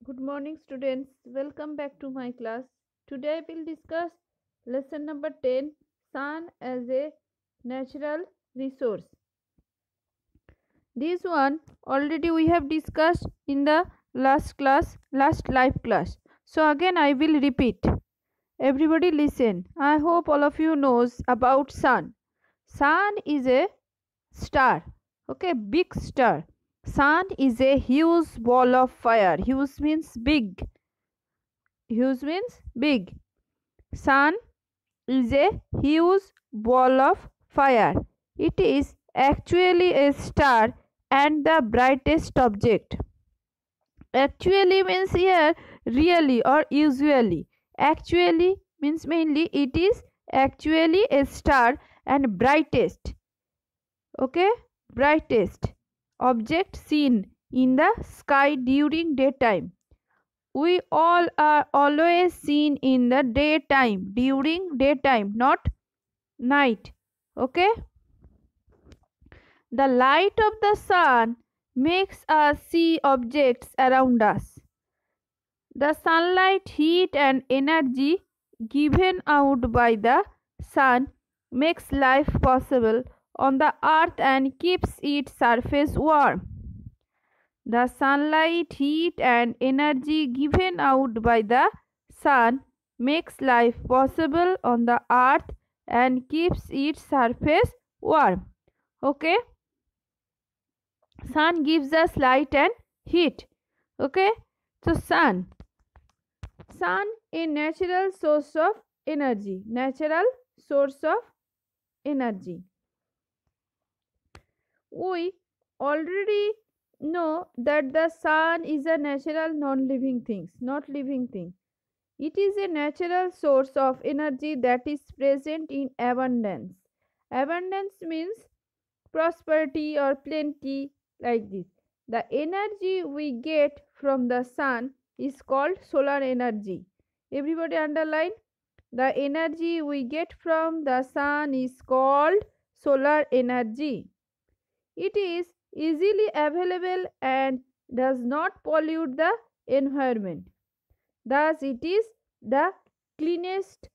Good morning, students. Welcome back to my class. Today I will discuss lesson number 10, Sun as a natural resource. This one already we have discussed in the last live class. So again I will repeat. Everybody listen. I hope all of you knows about sun. Sun is a star. Okay, big star. Sun is a huge ball of fire. Huge means big. Huge means big. Sun is a huge ball of fire. It is actually a star and the brightest object. Actually means here really or usually. Actually means mainly it is actually a star and brightest. Okay, brightest object seen in the sky during daytime. We all are always seen in the daytime, during daytime, not night. Okay, the light of the sun makes us see objects around us. The sunlight, heat and energy given out by the sun makes life possible on the earth and keeps its surface warm. The sunlight, heat and energy given out by the sun makes life possible on the earth and keeps its surface warm. Okay, sun gives us light and heat. Okay, so sun a natural source of energy. Natural source of energy. We already know that the sun is a natural non-living thing, not living thing. It is a natural source of energy that is present in abundance. Abundance means prosperity or plenty, like this. The energy we get from the sun is called solar energy. Everybody underline. The energy we get from the sun is called solar energy. It is easily available and does not pollute the environment. Thus, it is the cleanest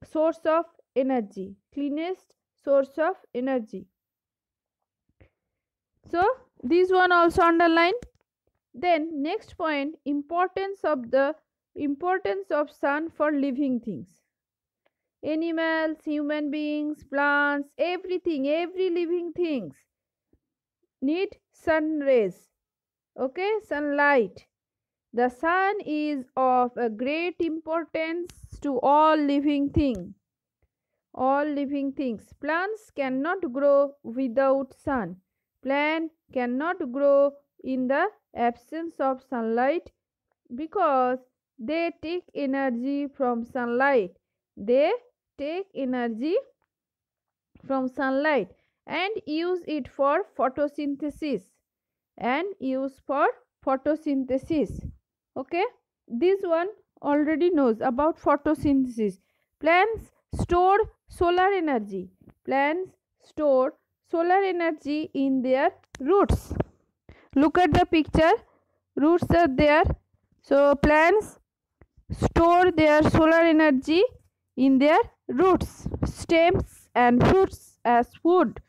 source of energy. Cleanest source of energy. So, this one also underline. Then next point, importance of sun for living things. Animals, human beings, plants, everything, every living things need sun rays. Okay, sunlight. The sun is of a great importance to all living things. All living things. Plants cannot grow without sun. Plant cannot grow in the absence of sunlight because they take energy from sunlight. They take energy from sunlight and use it for photosynthesis. Okay, this one already knows about photosynthesis. Plants store solar energy. Plants store solar energy in their roots. Look at the picture. Roots are there. So plants store their solar energy in their roots, stems and fruits as food.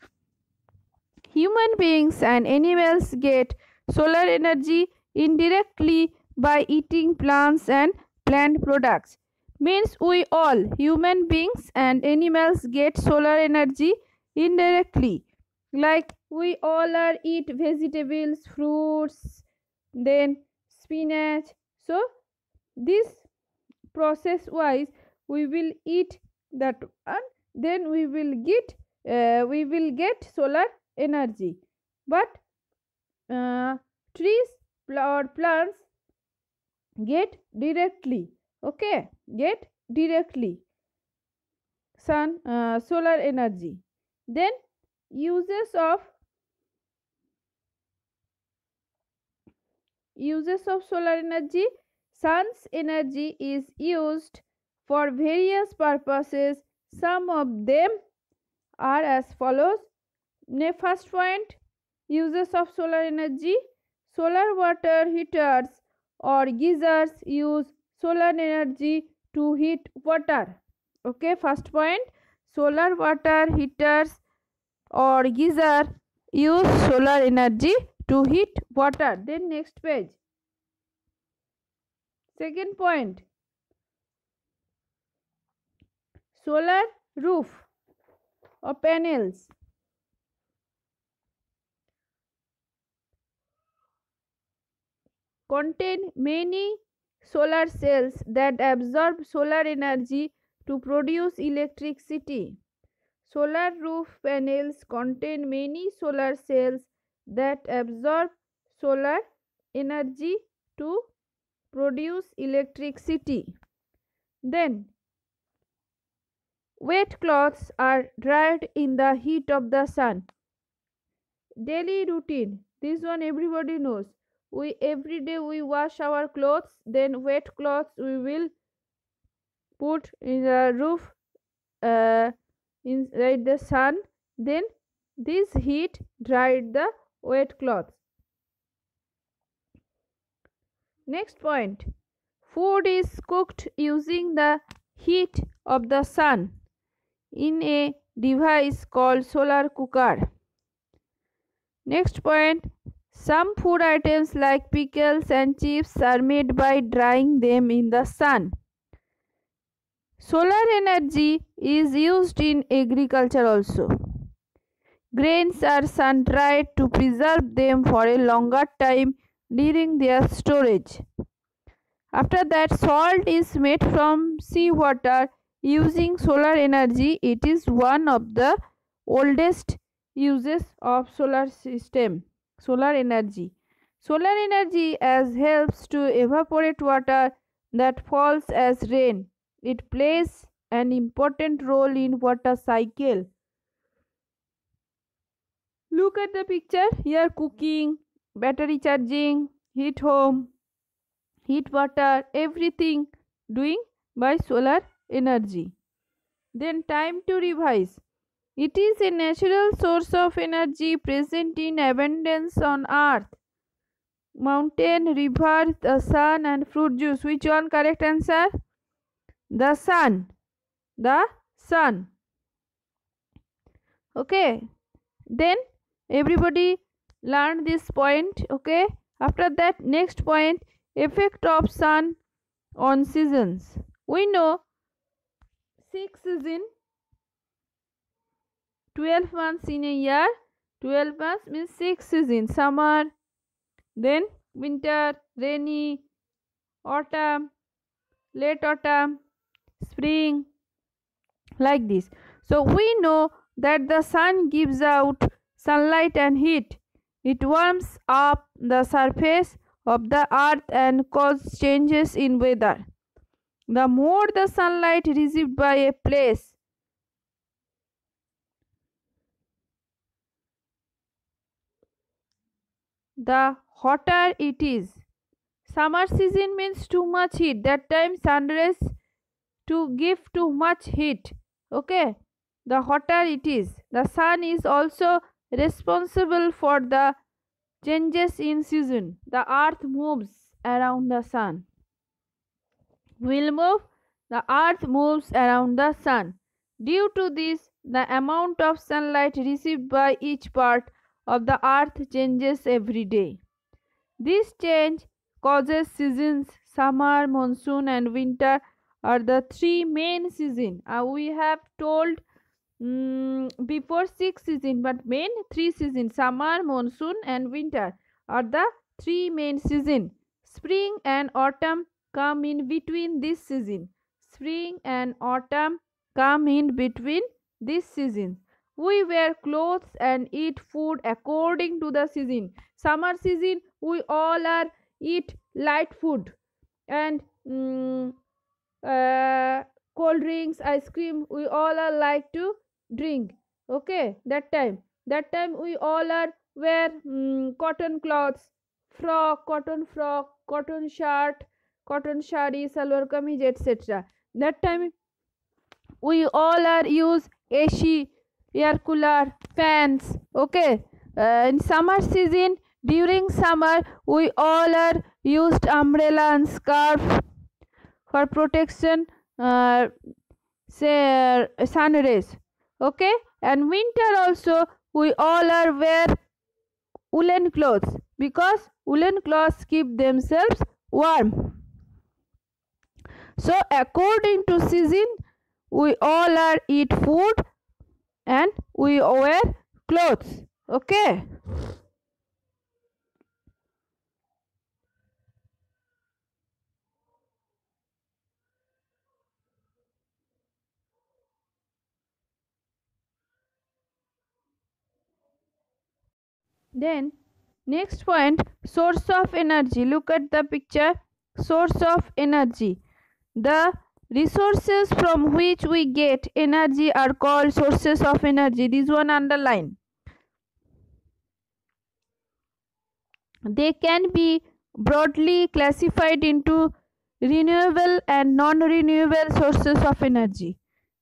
Human beings and animals get solar energy indirectly by eating plants and plant products. Means we all, human beings and animals, get solar energy indirectly. Like we all are eat vegetables, fruits, then spinach. So this process wise we will eat that and then we will get solar energy. But trees or plants get directly. Okay, get directly solar energy. Then uses of solar energy. Sun's energy is used for various purposes. Some of them are as follows. First point, uses of solar energy. Solar water heaters or geysers use solar energy to heat water. Okay, first point, solar water heaters or geyser use solar energy to heat water. Then next page. Second point, solar roof or panels contain many solar cells that absorb solar energy to produce electricity. Solar roof panels contain many solar cells that absorb solar energy to produce electricity. Then, wet cloths are dried in the heat of the sun. Daily routine. This one everybody knows. Every day we wash our clothes, then wet clothes we will put in the roof inside the sun, then this heat dried the wet cloths. Next point, food is cooked using the heat of the sun in a device called solar cooker. Next point, some food items like pickles and chips are made by drying them in the sun. Solar energy is used in agriculture also. Grains are sun dried to preserve them for a longer time during their storage. After that, salt is made from seawater using solar energy. It is one of the oldest uses of solar system. Solar energy. Solar energy as helps to evaporate water that falls as rain. It plays an important role in water cycle. Look at the picture here, cooking, battery charging, heat home, heat water, everything doing by solar energy. Then time to revise. It is a natural source of energy present in abundance on earth. Mountain, river, the sun and fruit juice. Which one correct answer? The sun. The sun. Okay. Then everybody learned this point. Okay. After that, next point, effect of sun on seasons. We know 6 seasons, 12 months in a year. 12 months means 6 seasons. Summer, then winter, rainy, autumn, late autumn, spring, like this. So we know that the sun gives out sunlight and heat. It warms up the surface of the earth and causes changes in weather. The more the sunlight received by a place, the hotter it is. Summer season means too much heat. That time sun rays to give too much heat. Okay, the hotter it is. The sun is also responsible for the changes in season. The earth moves around the sun. Will move. The earth moves around the sun. Due to this, the amount of sunlight received by each part of the earth changes every day. This change causes seasons. Summer, monsoon and winter are the three main seasons. We have told before 6 seasons, but main 3 seasons, summer, monsoon and winter, are the 3 main seasons. Spring and autumn come in between this season. Spring and autumn come in between this season. We wear clothes and eat food according to the season. Summer season, we all are eat light food and cold drinks, ice cream, we all are like to drink. Okay, that time we all are wear cotton clothes, cotton frock, cotton shirt, cotton shari, salwar kameez, etc. That time we all are use AC, air cooler, fans. Okay, in summer season During summer, we all are used umbrella and scarf for protection, sun rays. Okay, and winter also we all are wear woolen clothes because woolen clothes keep themselves warm. So according to season, we all are eat food and we wear clothes. Okay. Then next point, source of energy. Look at the picture. Source of energy. The resources from which we get energy are called sources of energy. This one underline. They can be broadly classified into renewable and non-renewable sources of energy.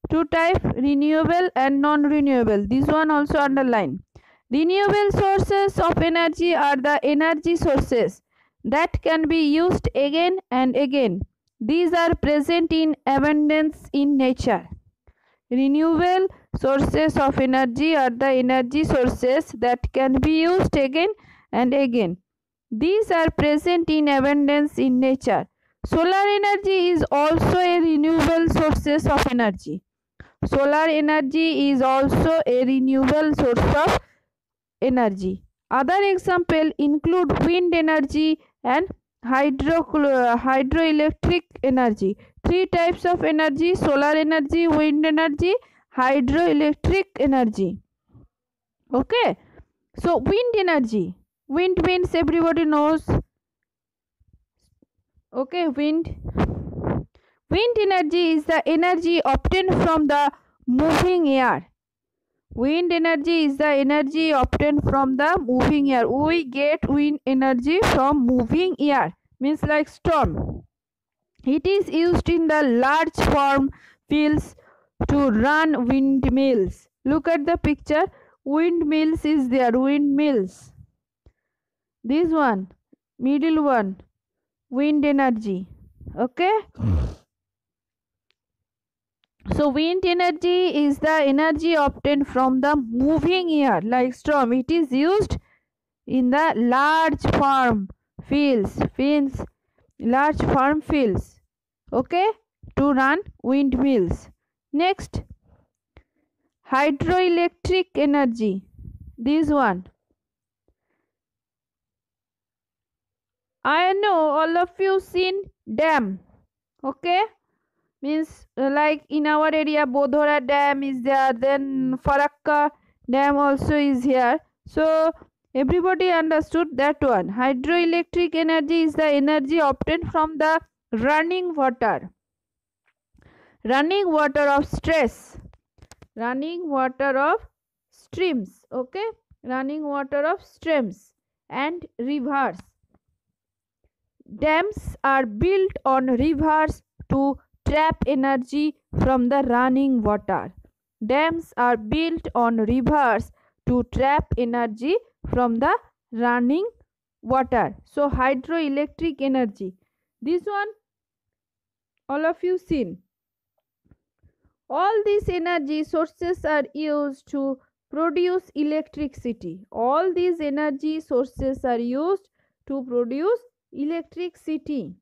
Two type, renewable and non-renewable. This one also underline. Renewable sources of energy are the energy sources that can be used again and again. These are present in abundance in nature. Renewable sources of energy are the energy sources that can be used again and again. These are present in abundance in nature. Solar energy is also a renewable sources of energy. Solar energy is also a renewable source of energy. Other examples include wind energy and hydroelectric energy. Three types of energy: solar energy, wind energy, hydroelectric energy. Okay, so wind energy. Wind means everybody knows. Okay, wind energy is the energy obtained from the moving air. Wind energy is the energy obtained from the moving air. We get wind energy from moving air, means like storm. It is used in the large farm fields to run windmills. Look at the picture. Windmills is there. Windmills. This one, middle one, wind energy. Okay. So wind energy is the energy obtained from the moving air like storm. It is used in the large farm fields, okay, to run windmills. Next, hydroelectric energy. This one. I know all of you seen dam. Okay, means like in our area Bodhora dam is there, then Farakka dam also is here. So everybody understood that one. Hydroelectric energy is the energy obtained from the running water of stress, running water of streams. Okay, running water of streams and rivers. Dams are built on rivers to trap energy from the running water. Dams are built on rivers to trap energy from the running water. So hydroelectric energy. This one all of you seen. All these energy sources are used to produce electricity. All these energy sources are used to produce electricity.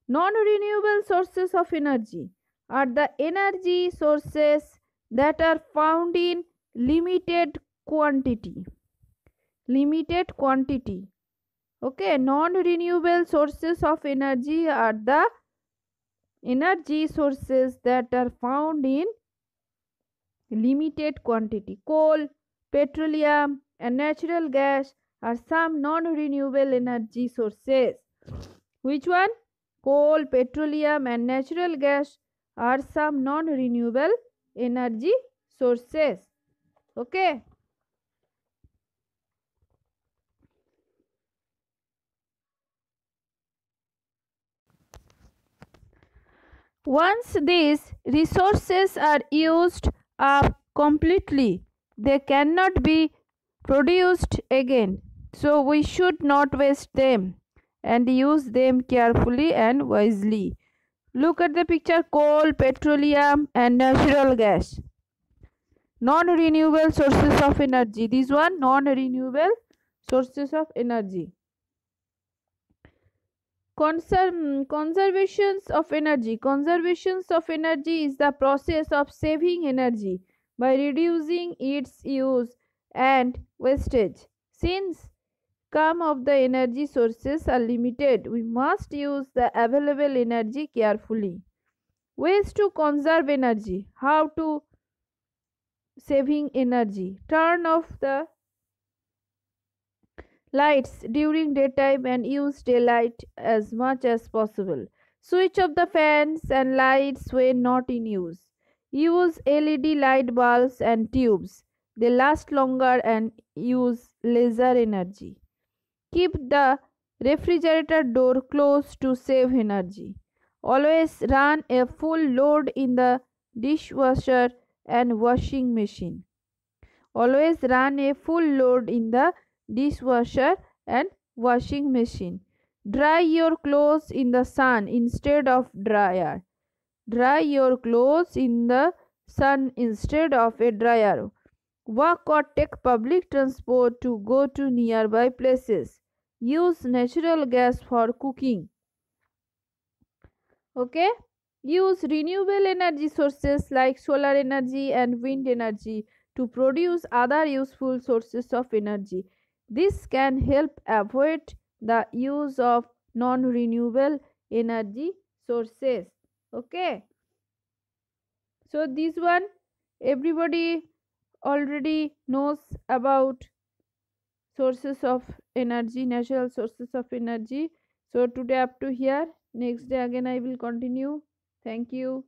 Non-renewable sources of energy are the energy sources that are found in limited quantity. Okay, non-renewable sources of energy are the energy sources that are found in limited quantity. Coal, petroleum and natural gas are some non-renewable energy sources. Which one? Coal, petroleum and natural gas are some non-renewable energy sources. Okay. Once these resources are used up completely, they cannot be produced again. So we should not waste them and use them carefully and wisely. Look at the picture: coal, petroleum, and natural gas. Non-renewable sources of energy. This one, non-renewable sources of energy. Conservations of energy. Conservations of energy is the process of saving energy by reducing its use and wastage. Since some of the energy sources are limited, we must use the available energy carefully. Ways to conserve energy. How to saving energy? Turn off the lights during daytime and use daylight as much as possible. Switch off the fans and lights when not in use. Use LED light bulbs and tubes. They last longer and use lesser energy. Keep the refrigerator door closed to save energy. Always run a full load in the dishwasher and washing machine. Always run a full load in the dishwasher and washing machine. Dry your clothes in the sun instead of dryer. Dry your clothes in the sun instead of a dryer. Walk or take public transport to go to nearby places. Use natural gas for cooking. Okay? Use renewable energy sources like solar energy and wind energy to produce other useful sources of energy. This can help avoid the use of non-renewable energy sources. Okay? So this one everybody already knows about sources of energy, natural sources of energy. So today up to here. Next day again I will continue. Thank you.